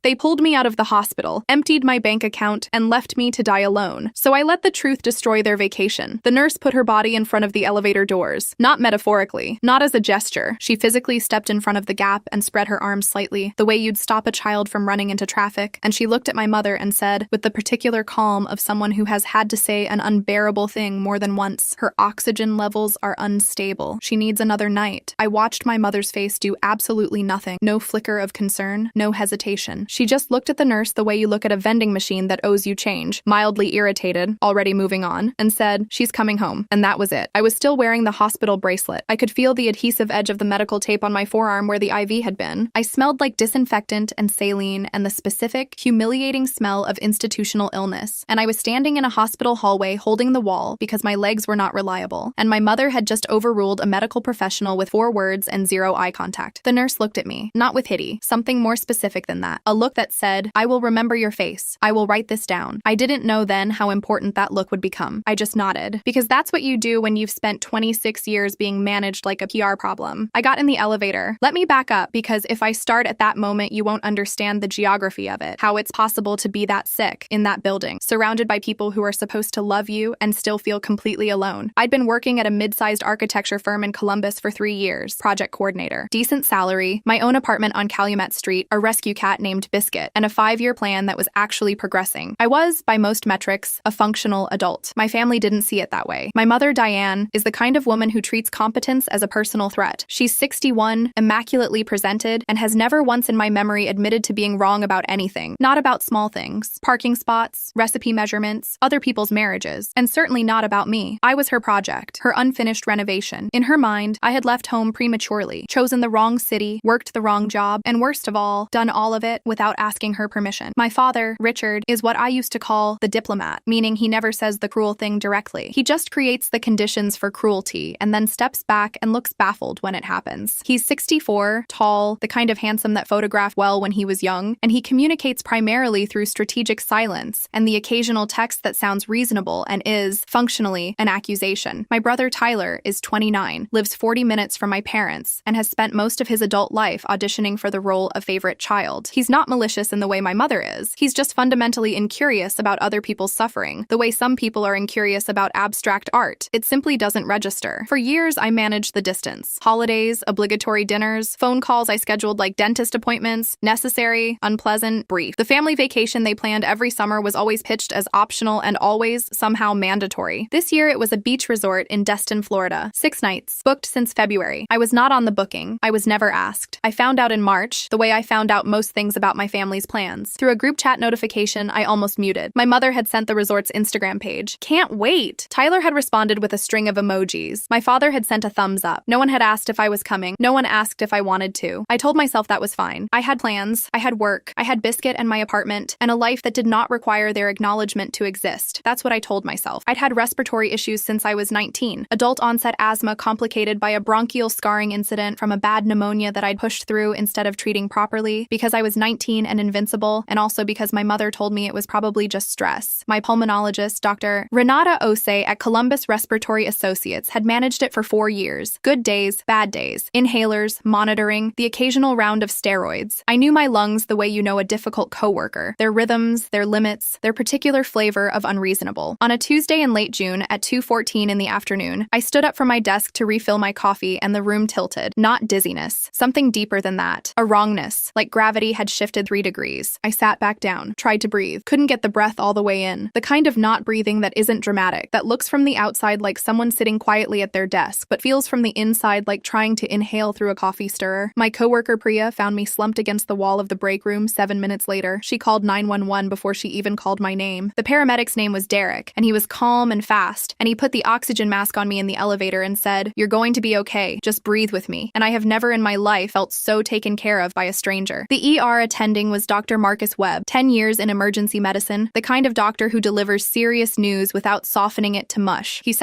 They pulled me out of the hospital, emptied my bank account, and left me to die alone. So I let the truth destroy their vacation. The nurse put her body in front of the elevator doors. Not metaphorically, not as a gesture. She physically stepped in front of the gap and spread her arms slightly, the way you'd stop a child from running into traffic, and she looked at my mother and said, with the particular calm of someone who has had to say an unbearable thing more than once, "Her oxygen levels are unstable. She needs another night." I watched my mother's face do absolutely nothing. No flicker of concern, no hesitation. She just looked at the nurse the way you look at a vending machine that owes you change, mildly irritated, already moving on, and said, "She's coming home." And that was it. I was still wearing the hospital bracelet. I could feel the adhesive edge of the medical tape on my forearm where the IV had been. I smelled like disinfectant and saline and the specific, humiliating smell of institutional illness. And I was standing in a hospital hallway holding the wall because my legs were not reliable. And my mother had just overruled a medical professional with 4 words and 0 eye contact. The nurse looked at me, not with pity, something more specific than that. A look that said, "I will remember your face. I will write this down." I didn't know then how important that look would become. I just nodded. Because that's what you do when you've spent 26 years being managed like a PR problem. I got in the elevator. Let me back up, because if I start at that moment, you won't understand the geography of it, how it's possible to be that sick in that building, surrounded by people who are supposed to love you and still feel completely alone. I'd been working at a mid-sized architecture firm in Columbus for 3 years, project coordinator. Decent salary, my own apartment on Calumet Street, a rescue cat named Biscuit, and a 5-year plan that was actually progressing. I was, by most metrics, a functional adult. My family didn't see it that way. My mother, Diane, is the kind of woman who treats competence as a personal threat. She's 61, immaculately presented, and has never once in my memory admitted to being wrong about anything. Not about small things. Parking spots, recipe measurements, other people's marriages, and certainly not about me. I was her project, her unfinished renovation. In her mind, I had left home prematurely, chosen the wrong city, worked the wrong job, and worst of all, done all of it without asking her permission. My father, Richard, is what I used to call the diplomat, meaning he never says the cruel thing directly. He just creates the conditions for cruelty and then steps back and looks baffled when it happens. He's 64, tall, the kind of handsome that photographed well when he was young, and he communicates primarily through strategic silence and the occasional text that sounds reasonable and is, functionally, an accusation. My brother Tyler is 29, lives 40 minutes from my parents, and has spent most of his adult life auditioning for the role of favorite child. He's not malicious in the way my mother is. He's just fundamentally incurious about other people's suffering, the way some people are incurious about abstract art. It simply doesn't register. For years, I managed the distance. Holidays, obligatory dinners, phone calls I scheduled like dentist appointments, necessary, unpleasant, brief. The family vacation they planned every summer was always pitched as optional and always, somehow, mandatory. This year, it was a beach resort in Destin, Florida. 6 nights, booked since February. I was not on the booking. I was never asked. I found out in March, the way I found out most things about my family's plans. Through a group chat notification I almost muted. My mother had sent the resort's Instagram page. "Can't wait!" Tyler had responded with a string of emojis. My father had sent a thumbs up. No one had asked if I was coming. No one asked if I wanted to. I told myself that was fine. I had plans. I had work. I had Biscuit and my apartment, and a life that did not require their acknowledgement to exist. That's what I told myself. I'd had respiratory issues since I was 19. Adult onset asthma complicated by a bronchial scarring incident from a bad pneumonia that I'd pushed through instead of treating properly, because I was 19 and invincible, and also because my mother told me it was probably just stress. My pulmonologist, Dr. Renata Ose at Columbus Respiratory Associates, had managed it for 4 years. Good days, bad days, inhalers, monitoring, the occasional round of steroids. I knew my lungs the way you know a difficult coworker, their rhythms, their limits, their particular flavor of unreasonable. On a Tuesday in late June at 2:14 in the afternoon, I stood up from my desk to refill my coffee and the room tilted. Not dizziness. Something deeper than that. A wrongness, like gravity had shifted 3 degrees. I sat back down, tried to breathe, couldn't get the breath all the way in. The kind of not breathing that isn't dramatic, that looks from the outside like someone sitting quietly at their desk, but feels from the inside like trying to inhale through a coffee stirrer. My coworker Priya found me slumped against the wall of the break room 7 minutes later. She called 911 before she even called my name. The paramedic's name was Derek, and he was calm and fast, and he put the oxygen mask on me in the elevator and said, "You're going to be okay. Just breathe with me." And I have never in my life felt so taken care of by a stranger. The ER attending was Dr. Marcus Webb, 10 years in emergency medicine, the kind of doctor who delivers serious news without softening it to mush. He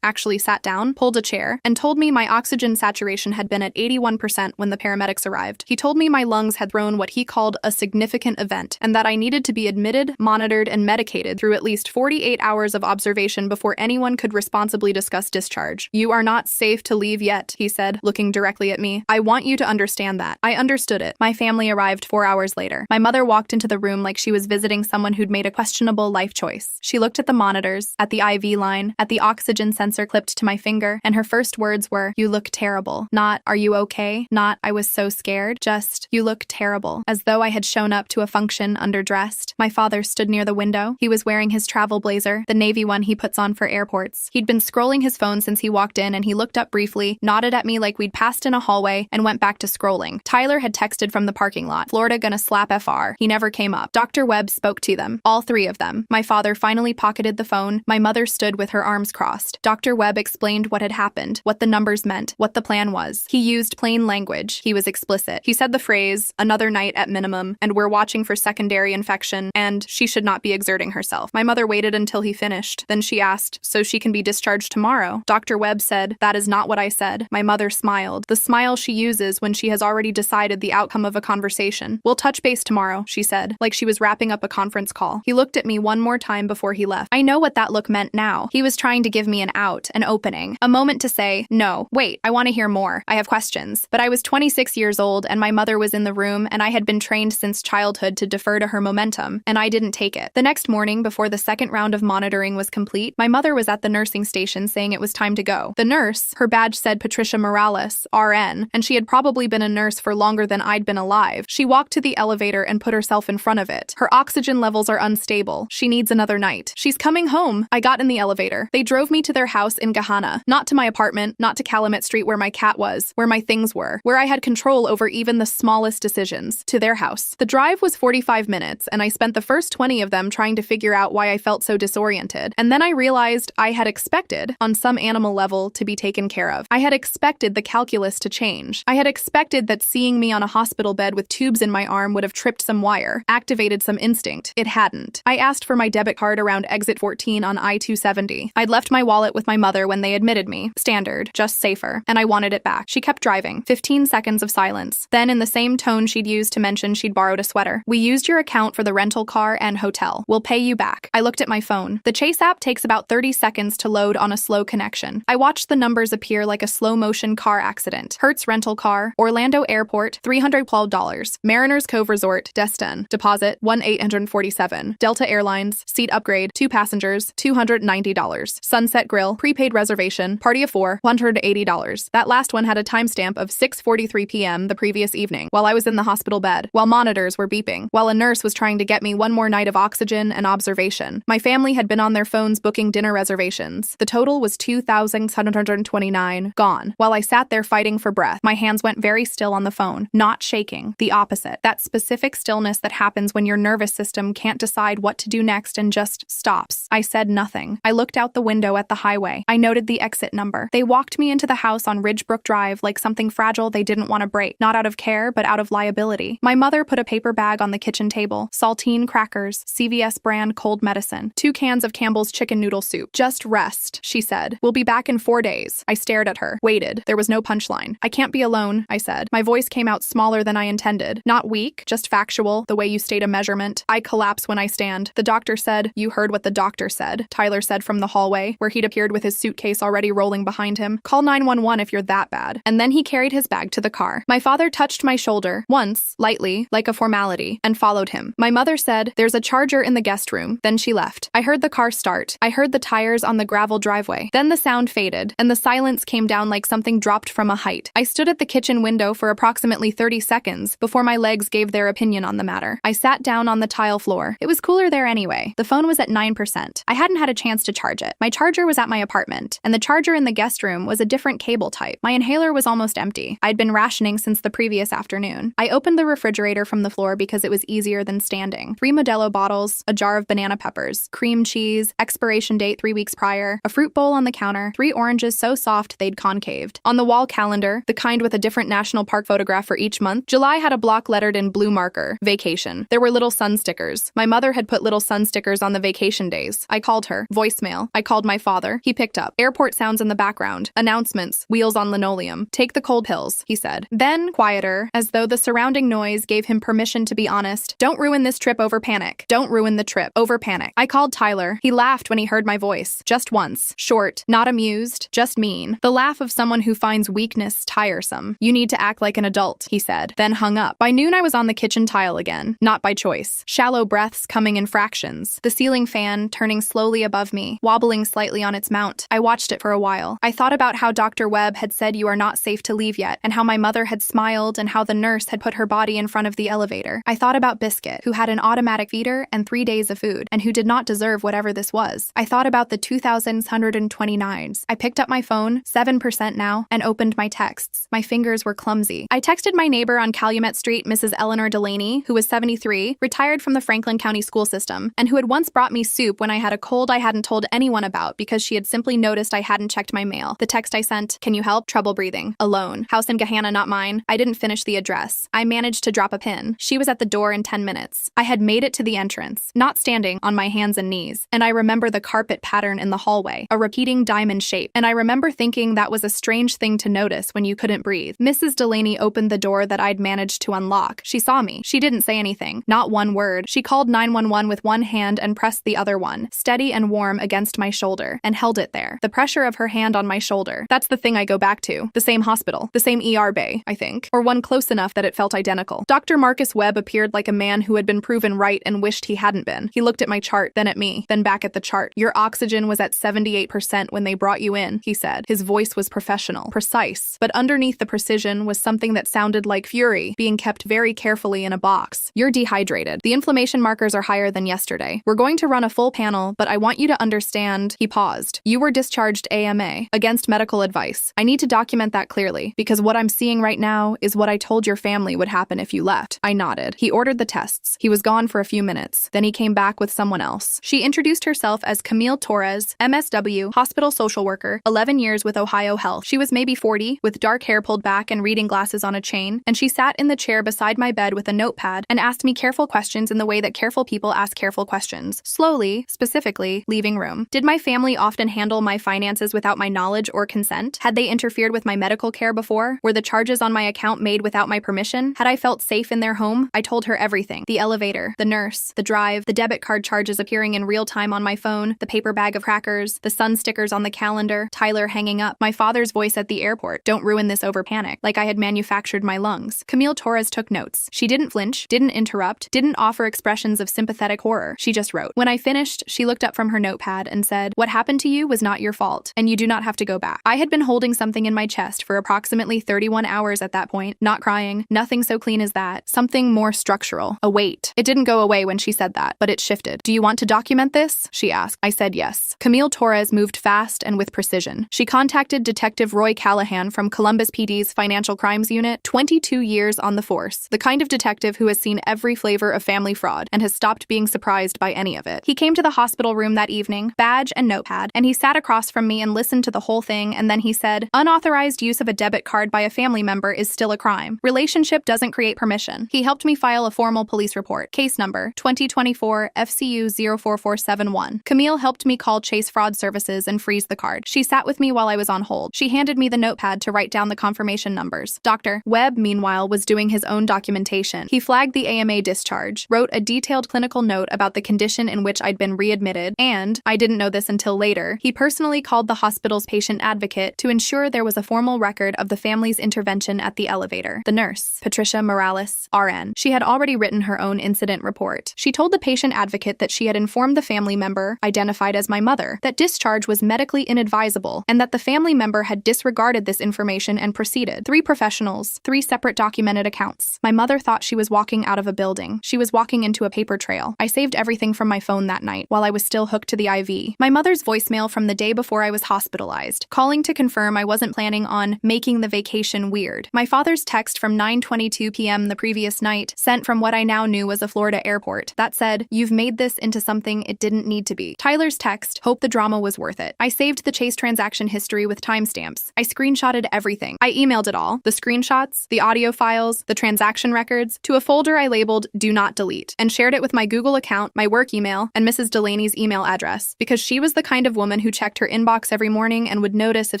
actually sat down, pulled a chair, and told me my oxygen saturation had been at 81% when the paramedics arrived. He told me my lungs had thrown what he called a significant event, and that I needed to be admitted, monitored, and medicated through at least 48 hours of observation before anyone could responsibly discuss discharge. "You are not safe to leave yet," he said, looking directly at me. "I want you to understand that." I understood it. My family arrived 4 hours hours later, my mother walked into the room like she was visiting someone who'd made a questionable life choice. She looked at the monitors, at the IV line, at the oxygen sensor clipped to my finger, and her first words were, "You look terrible." Not, "Are you okay?" Not, "I was so scared." Just, "You look terrible." As though I had shown up to a function underdressed. My father stood near the window. He was wearing his travel blazer, the navy one he puts on for airports. He'd been scrolling his phone since he walked in, and he looked up briefly, nodded at me like we'd passed in a hallway, and went back to scrolling. Tyler had texted from the parking lot. "Florida gonna slap FR." He never came up. Dr. Webb spoke to them, all three of them. My father finally pocketed the phone. My mother stood with her arms crossed. Dr. Webb explained what had happened, what the numbers meant, what the plan was. He used plain language. He was explicit. He said the phrase, "Another night at minimum, and we're watching for secondary infection, and she should not be exerting herself." My mother waited until he finished. Then she asked, "So she can be discharged tomorrow?" Dr. Webb said, "That is not what I said." My mother smiled. The smile she uses when she has already decided the outcome of a conversation. "We'll touch base tomorrow," she said, like she was wrapping up a conference call. He looked at me one more time before he left. I know what that look meant now. He was trying to give me an out, an opening, a moment to say, "No, wait, I want to hear more. I have questions." But I was 26 years old, and my mother was in the room, and I had been trained since childhood to defer to her momentum, and I didn't take it. The next morning, before the second round of monitoring was complete, my mother was at the nursing station saying it was time to go. The nurse, her badge said Patricia Morales, RN, and she had probably been a nurse for longer than I'd been alive. She walked to the elevator and put herself in front of it. "Her oxygen levels are unstable. She needs another night. She's coming home." I got in the elevator. They drove me to their house in Gahanna, not to my apartment, not to Calumet Street where my cat was, where my things were, where I had control over even the smallest decisions, to their house. The drive was 45 minutes, and I spent the first 20 of them trying to figure out why I felt so disoriented. And then I realized I had expected, on some animal level, to be taken care of. I had expected the calculus to change. I had expected that seeing me on a hospital bed with tubes in my arm would have tripped some wire, activated some instinct. It hadn't. I asked for my debit card around exit 14 on I-270. I'd left my wallet with my mother when they admitted me. Standard, just safer. And I wanted it back. She kept driving. 15 seconds of silence. Then, in the same tone she'd used to mention she'd borrowed a sweater, "We used your account for the rental car and hotel. We'll pay you back." I looked at my phone. The Chase app takes about 30 seconds to load on a slow connection. I watched the numbers appear like a slow-motion car accident. Hertz rental car, Orlando Airport, $312. Mariners Cove Resort, Destin. Deposit, $1,847. Delta Airlines, seat upgrade, 2 passengers, $290. Sunset Grill, prepaid reservation, party of 4, $180. That last one had a timestamp of 6:43 p.m. the previous evening, while I was in the hospital bed, while monitors were beeping, while a nurse was trying to get me one more night of oxygen and observation. My family had been on their phones booking dinner reservations. The total was $2,729, gone. While I sat there fighting for breath, my hands went very still on the phone, not shaking. The opposite. That specific stillness that happens when your nervous system can't decide what to do next and just stops. I said nothing. I looked out the window at the highway. I noted the exit number. They walked me into the house on Ridgebrook Drive like something fragile they didn't want to break, not out of care, but out of liability. My mother put a paper bag on the kitchen table, saltine crackers, CVS brand cold medicine, 2 cans of Campbell's chicken noodle soup. "Just rest," she said. "We'll be back in 4 days." I stared at her, waited. There was no punchline. "I can't be alone," I said. My voice came out smaller than I intended. Not weak, just factual, the way you state a measurement. I collapse when I stand. The doctor said, "You heard what the doctor said," Tyler said from the hallway, where he'd appeared with his suitcase already rolling behind him. "Call 911 if you're that bad." And then he carried his bag to the car. My father touched my shoulder, once, lightly, like a formality, and followed him. My mother said, "There's a charger in the guest room." Then she left. I heard the car start. I heard the tires on the gravel driveway. Then the sound faded, and the silence came down like something dropped from a height. I stood at the kitchen window for approximately 30 seconds before my legs gave their opinion on the matter. I sat down on the tile floor. It was cooler there anyway. The phone was at 9%. I hadn't had a chance to charge it. My charger was at my apartment, and the charger in the guest room was a different cable type. My inhaler was almost empty. I'd been rationing since the previous afternoon. I opened the refrigerator from the floor because it was easier than standing. 3 Modelo bottles, a jar of banana peppers, cream cheese, expiration date 3 weeks prior, a fruit bowl on the counter, 3 oranges so soft they'd concaved. On the wall calendar, the kind with a different national park photograph for each month, July had a block lettered in blue marker, vacation. There were little sun stickers. My mother had put little sun stickers on the vacation days. I called her. Voicemail. I called my father. He picked up. Airport sounds in the background. Announcements. Wheels on linoleum. "Take the cold pills," he said. Then, quieter, as though the surrounding noise gave him permission to be honest, "Don't ruin this trip over panic. Don't ruin the trip over panic." I called Tyler. He laughed when he heard my voice. Just once. Short. Not amused. Just mean. The laugh of someone who finds weakness tiresome. "You need to act like an adult," he said. Then hung up. By noon I was on the kitchen tile again, not by choice. Shallow breaths coming in fractions. The ceiling fan turning slowly above me, wobbling slightly on its mount. I watched it for a while. I thought about how Dr. Webb had said you are not safe to leave yet, and how my mother had smiled, and how the nurse had put her body in front of the elevator. I thought about Biscuit, who had an automatic feeder and 3 days of food, and who did not deserve whatever this was. I thought about the 2,129s. I picked up my phone, 7% now, and opened my texts. My fingers were clumsy. I texted my neighbor on Calumet Street, Mrs. Eleanor Delaney, who was 73, retired from the Franklin County school system, and who had once brought me soup when I had a cold I hadn't told anyone about because she had simply noticed I hadn't checked my mail. The text I sent, "Can you help? Trouble breathing. Alone. House in Gahanna, not mine." I didn't finish the address. I managed to drop a pin. She was at the door in 10 minutes. I had made it to the entrance, not standing on my hands and knees, and I remember the carpet pattern in the hallway, a repeating diamond shape, and I remember thinking that was a strange thing to notice when you couldn't breathe. Mrs. Delaney opened the door that I'd managed to unlock. She saw me. She didn't say anything. Not one word. She called 911 with one hand and pressed the other one, steady and warm, against my shoulder, and held it there. The pressure of her hand on my shoulder. That's the thing I go back to. The same hospital. The same ER bay, I think. Or one close enough that it felt identical. Dr. Marcus Webb appeared like a man who had been proven right and wished he hadn't been. He looked at my chart, then at me, then back at the chart. "Your oxygen was at 78% when they brought you in," he said. His voice was professional, precise, but underneath the precision was something that sounded like fury, being kept very carefully in a box. "You're dehydrated. The inflammation markers are higher than yesterday. We're going to run a full panel, but I want you to understand," he paused. "You were discharged AMA, against medical advice. I need to document that clearly, because what I'm seeing right now is what I told your family would happen if you left." I nodded. He ordered the tests. He was gone for a few minutes. Then he came back with someone else. She introduced herself as Camille Torres, MSW, hospital social worker, 11 years with Ohio Health. She was maybe 40, with dark hair pulled back and reading glasses on a chain, and she sat in the chair beside my bed with a notepad and asked me careful questions in the way that careful people ask careful questions. Slowly, specifically, leaving room. Did my family often handle my finances without my knowledge or consent? Had they interfered with my medical care before? Were the charges on my account made without my permission? Had I felt safe in their home? I told her everything. The elevator, the nurse, the drive, the debit card charges appearing in real time on my phone, the paper bag of crackers, the sun stickers on the calendar, Tyler hanging up, my father's voice at the airport, "Don't ruin this over panic," like I had manufactured my lungs. Camille Torres took notes. She didn't flinch, didn't interrupt, didn't offer expressions of sympathetic horror. She just wrote. When I finished, she looked up from her notepad and said, "What happened to you was not your fault, and you do not have to go back." I had been holding something in my chest for approximately 31 hours at that point, not crying, nothing so clean as that, something more structural, a weight. It didn't go away when she said that, but it shifted. "Do you want to document this?" she asked. I said yes. Camille Torres moved fast and with precision. She contacted Detective Roy Callahan from Columbus PD's Financial Crimes Unit, 22 years on the force, the kind of detective who has seen every flavor of family fraud and has stopped being surprised by any of it. He came to the hospital room that evening, badge and notepad, and he sat across from me and listened to the whole thing, and then he said, "Unauthorized use of a debit card by a family member is still a crime. Relationship doesn't create permission." He helped me file a formal police report, case number 2024 FCU 04471. Camille helped me call Chase Fraud Services and freeze the card. She sat with me while I was on hold. She handed me the notepad to write down the confirmation numbers. Dr. Webb, meanwhile, was doing his own documentation. He flagged the AMA discharge, wrote a detailed clinical note about the condition in which I'd been readmitted, and, I didn't know this until later, he personally called the hospital's patient advocate to ensure there was a formal record of the family's intervention at the elevator. The nurse, Patricia Morales, RN. She had already written her own incident report. She told the patient advocate that she had informed the family member, identified as my mother, that discharge was medically inadvisable, and that the family member had disregarded this information and proceeded. 3 professionals, 3 separate documented accounts. My mother thought she was walking out of a building. She was walking into a paper trail. I saved everything from my phone that night while I was still hooked to the IV. My mother's voicemail from the day before I was hospitalized, calling to confirm I wasn't planning on making the vacation weird. My father's text from 9:22 p.m. the previous night, sent from what I now knew was a Florida airport, that said, "You've made this into something it didn't need to be." Tyler's text, "Hope the drama was worth it." I saved the Chase transaction history with timestamps. I screenshotted everything. I emailed it all, the screenshots, the audio files, the transaction records, to a folder I labeled "Do Not Delete," and shared it with my Google account, my work email, and Mrs. Delaney's email address, because she was the kind of woman who checked her inbox every morning and would notice if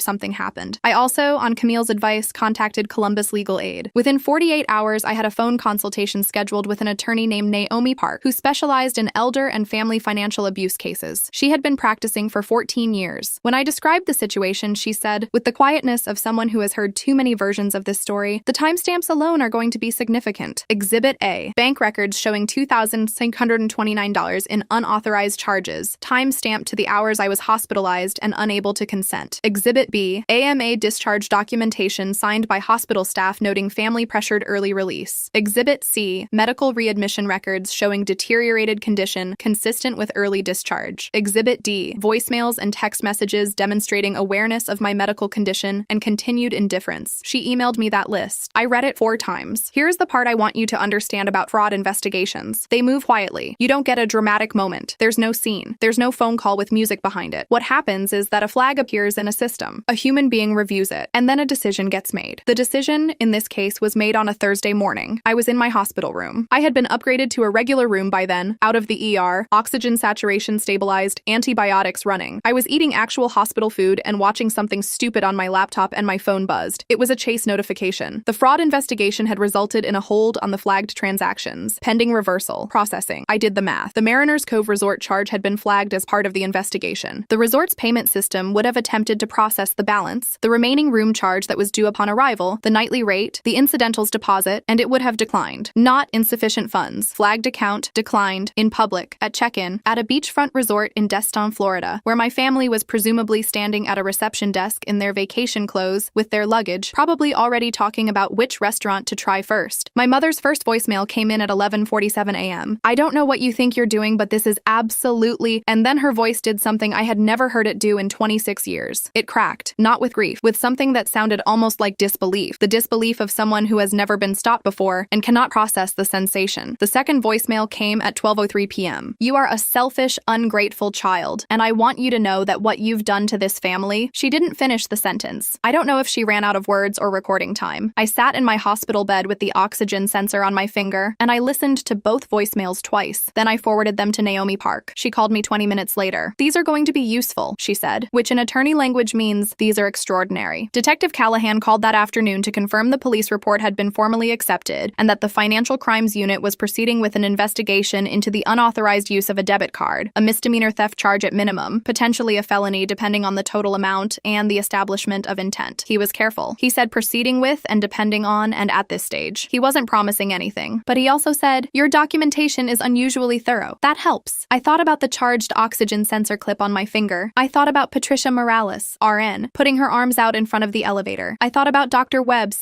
something happened. I also, on Camille's advice, contacted Columbus Legal Aid. Within 48 hours, I had a phone consultation scheduled with an attorney named Naomi Park, who specialized in elder and family financial abuse cases. She had been practicing for 14 years. When I described the situation, she said, with the quietness of someone who has heard too many versions of this story, "The timestamps alone are going to be significant." significant. Exhibit A. Bank records showing $2,629 in unauthorized charges, time-stamped to the hours I was hospitalized and unable to consent. Exhibit B. AMA discharge documentation signed by hospital staff noting family-pressured early release. Exhibit C. Medical readmission records showing deteriorated condition consistent with early discharge. Exhibit D. Voicemails and text messages demonstrating awareness of my medical condition and continued indifference. She emailed me that list. I read it 4 times. Here's the part I want you to understand about fraud investigations. They move quietly. You don't get a dramatic moment. There's no scene. There's no phone call with music behind it. What happens is that a flag appears in a system. A human being reviews it, and then a decision gets made. The decision, in this case, was made on a Thursday morning. I was in my hospital room. I had been upgraded to a regular room by then, out of the ER, oxygen saturation stabilized, antibiotics running. I was eating actual hospital food and watching something stupid on my laptop and my phone buzzed. It was a Chase notification. The fraud investigation had resulted in a hold on the flagged transactions, pending reversal. Processing. I did the math. The Mariners Cove Resort charge had been flagged as part of the investigation. The resort's payment system would have attempted to process the balance, the remaining room charge that was due upon arrival, the nightly rate, the incidentals deposit, and it would have declined. Not insufficient funds. Flagged account, declined, in public, at check-in, at a beachfront resort in Destin, Florida, where my family was presumably standing at a reception desk in their vacation clothes with their luggage, probably already talking about which restaurant to try first. My mother's first voicemail came in at 11:47 a.m. I don't know what you think you're doing, but this is absolutely... And then her voice did something I had never heard it do in 26 years. It cracked, not with grief, with something that sounded almost like disbelief. The disbelief of someone who has never been stopped before and cannot process the sensation. The second voicemail came at 12:03 p.m. You are a selfish, ungrateful child, and I want you to know that what you've done to this family... She didn't finish the sentence. I don't know if she ran out of words or recording time. I sat in my hospital bed with the oxygen sensor on my finger, and I listened to both voicemails twice. Then I forwarded them to Naomi Park. She called me 20 minutes later. These are going to be useful, she said, which in attorney language means these are extraordinary. Detective Callahan called that afternoon to confirm the police report had been formally accepted and that the Financial Crimes Unit was proceeding with an investigation into the unauthorized use of a debit card, a misdemeanor theft charge at minimum, potentially a felony depending on the total amount and the establishment of intent. He was careful. He said proceeding with and depending on and at this stage. He wasn't promising anything, but he also said, your documentation is unusually thorough. That helps. I thought about the charged oxygen sensor clip on my finger. I thought about Patricia Morales, RN, putting her arms out in front of the elevator. I thought about Dr. Webb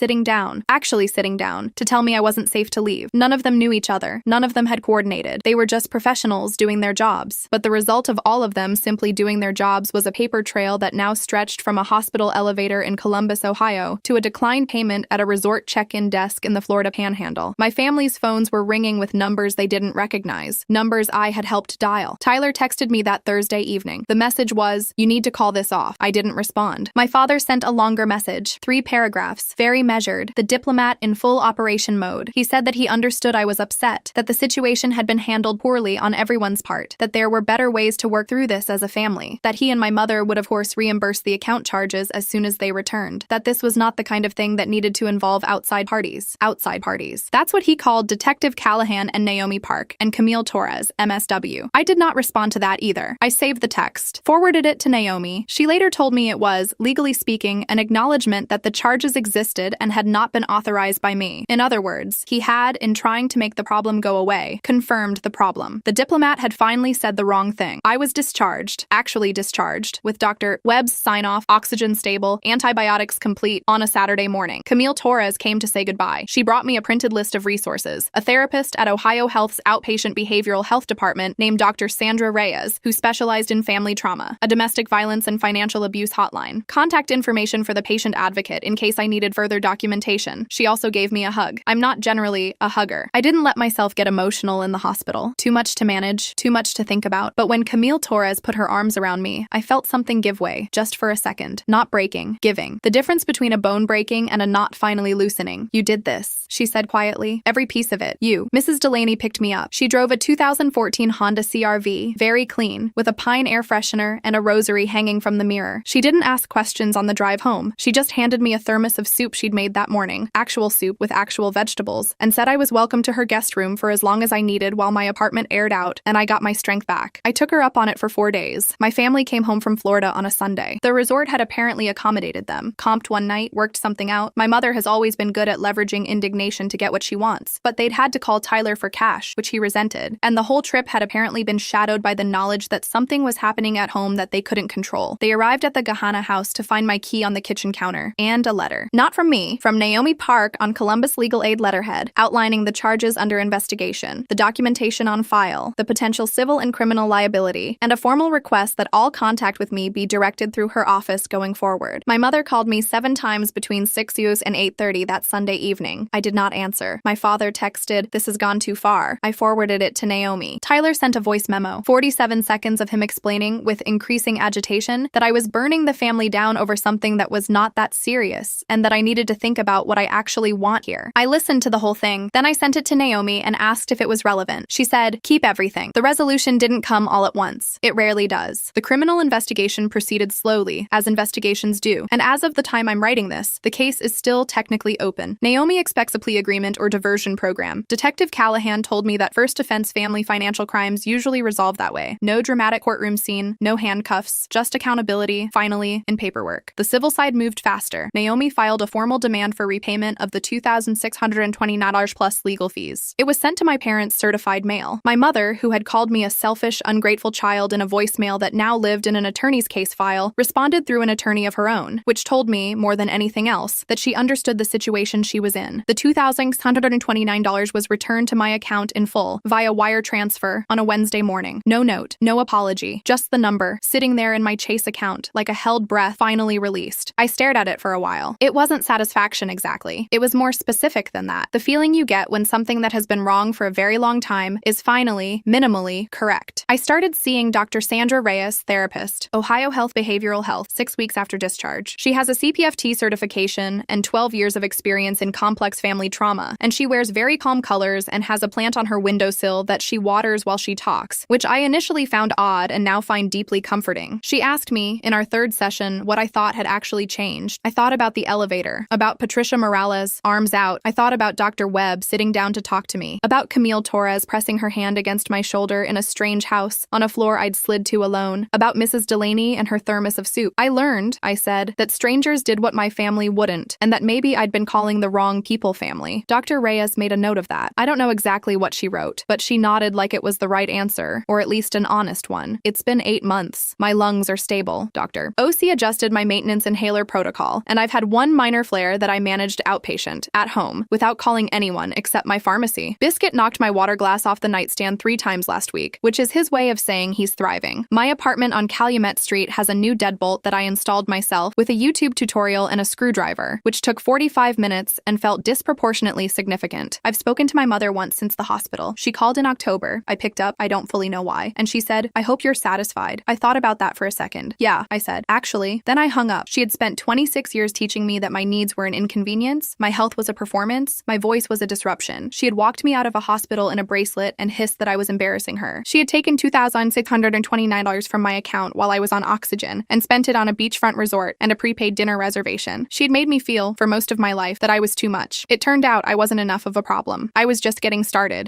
actually sitting down, to tell me I wasn't safe to leave. None of them knew each other. None of them had coordinated. They were just professionals doing their jobs. But the result of all of them simply doing their jobs was a paper trail that now stretched from a hospital elevator in Columbus, Ohio, to a declined payment at a resort check-in desk in the Florida Panhandle. My family's phones were ringing with numbers they didn't recognize, numbers I had helped dial. Tyler texted me that Thursday evening. The message was, you need to call this off. I didn't respond. My father sent a longer message, 3 paragraphs, very measured, the diplomat in full operation mode. He said that he understood I was upset, that the situation had been handled poorly on everyone's part, that there were better ways to work through this as a family, that he and my mother would of course reimburse the account charges as soon as they returned, that this was not the kind of thing that needed to involve outside parties. Outside parties. That's what he called Detective Callahan and Naomi Park and Camille Torres, MSW. I did not respond to that either. I saved the text, forwarded it to Naomi. She later told me it was, legally speaking, an acknowledgement that the charges existed and had not been authorized by me. In other words, he had, in trying to make the problem go away, confirmed the problem. The diplomat had finally said the wrong thing. I was discharged, actually discharged, with Dr. Webb's sign-off, oxygen stable, antibiotics complete, on a Saturday morning. Camille Torres came to say goodbye. She brought me a printed list of resources. A therapist at Ohio Health's outpatient behavioral health department named Dr. Sandra Reyes, who specialized in family trauma, a domestic violence and financial abuse hotline, contact information for the patient advocate in case I needed further documentation. She also gave me a hug. I'm not generally a hugger. I didn't let myself get emotional in the hospital. Too much to manage, too much to think about. But when Camille Torres put her arms around me, I felt something give way, just for a second. Not breaking, giving. The difference between a bone breaking and a knot finally loosening. You did this, she said quietly. Every piece of it. You. Mrs. Delaney picked me up. She drove a 2014 Honda CR-V, very clean, with a pine air freshener and a rosary hanging from the mirror. She didn't ask questions on the drive home. She just handed me a thermos of soup she'd made that morning, actual soup with actual vegetables, and said I was welcome to her guest room for as long as I needed while my apartment aired out and I got my strength back. I took her up on it for 4 days. My family came home from Florida on a Sunday. The resort had apparently accommodated them. Comped one night, worked something out. My mother has always been good at leveraging indignation resignation to get what she wants, but they'd had to call Tyler for cash, which he resented, and the whole trip had apparently been shadowed by the knowledge that something was happening at home that they couldn't control. They arrived at the Gahana house to find my key on the kitchen counter, and a letter. Not from me, from Naomi Park on Columbus Legal Aid letterhead, outlining the charges under investigation, the documentation on file, the potential civil and criminal liability, and a formal request that all contact with me be directed through her office going forward. My mother called me 7 times between 6 US and 8:30 that Sunday evening. I did not answer. My father texted, "This has gone too far." I forwarded it to Naomi. Tyler sent a voice memo, 47 seconds of him explaining, with increasing agitation, that I was burning the family down over something that was not that serious, and that I needed to think about what I actually want here. I listened to the whole thing, then I sent it to Naomi and asked if it was relevant. She said, "Keep everything." The resolution didn't come all at once. It rarely does. The criminal investigation proceeded slowly, as investigations do, and as of the time I'm writing this, the case is still technically open. Naomi expects a plea agreement or diversion program. Detective Callahan told me that first offense family financial crimes usually resolve that way. No dramatic courtroom scene, no handcuffs, just accountability, finally, and paperwork. The civil side moved faster. Naomi filed a formal demand for repayment of the $2,620 plus legal fees. It was sent to my parents' certified mail. My mother, who had called me a selfish, ungrateful child in a voicemail that now lived in an attorney's case file, responded through an attorney of her own, which told me, more than anything else, that she understood the situation she was in. The $2,629 was returned to my account in full, via wire transfer, on a Wednesday morning. No note, no apology, just the number, sitting there in my Chase account, like a held breath finally released. I stared at it for a while. It wasn't satisfaction exactly. It was more specific than that. The feeling you get when something that has been wrong for a very long time is finally, minimally, correct. I started seeing Dr. Sandra Reyes, therapist, Ohio Health Behavioral Health, 6 weeks after discharge. She has a CPFT certification and 12 years of experience in complex family trauma, and she wears very calm colors and has a plant on her windowsill that she waters while she talks, which I initially found odd and now find deeply comforting. She asked me, in our 3rd session, what I thought had actually changed. I thought about the elevator, about Patricia Morales, arms out. I thought about Dr. Webb sitting down to talk to me, about Camille Torres pressing her hand against my shoulder in a strange house on a floor I'd slid to alone, about Mrs. Delaney and her thermos of soup. I learned, I said, that strangers did what my family wouldn't, and that maybe I'd been calling the wrong people family. Dr. Reyes made a note of that. I don't know exactly what she wrote, but she nodded like it was the right answer, or at least an honest one. It's been 8 months. My lungs are stable, doctor. OC adjusted my maintenance inhaler protocol, and I've had one minor flare that I managed outpatient, at home, without calling anyone except my pharmacy. Biscuit knocked my water glass off the nightstand 3 times last week, which is his way of saying he's thriving. My apartment on Calumet Street has a new deadbolt that I installed myself with a YouTube tutorial and a screwdriver, which took 45 minutes and felt disproportionately significant. I've spoken to my mother once since the hospital. She called in October. I picked up, I don't fully know why, and she said, "I hope you're satisfied." I thought about that for a second. "Yeah," I said, "actually." Then I hung up. She had spent 26 years teaching me that my needs were an inconvenience, my health was a performance, my voice was a disruption. She had walked me out of a hospital in a bracelet and hissed that I was embarrassing her. She had taken $2,629 from my account while I was on oxygen and spent it on a beachfront resort and a prepaid dinner reservation. She had made me feel, for most of my life, that I was too much. It turned out I wasn't enough of a problem. I was just getting started.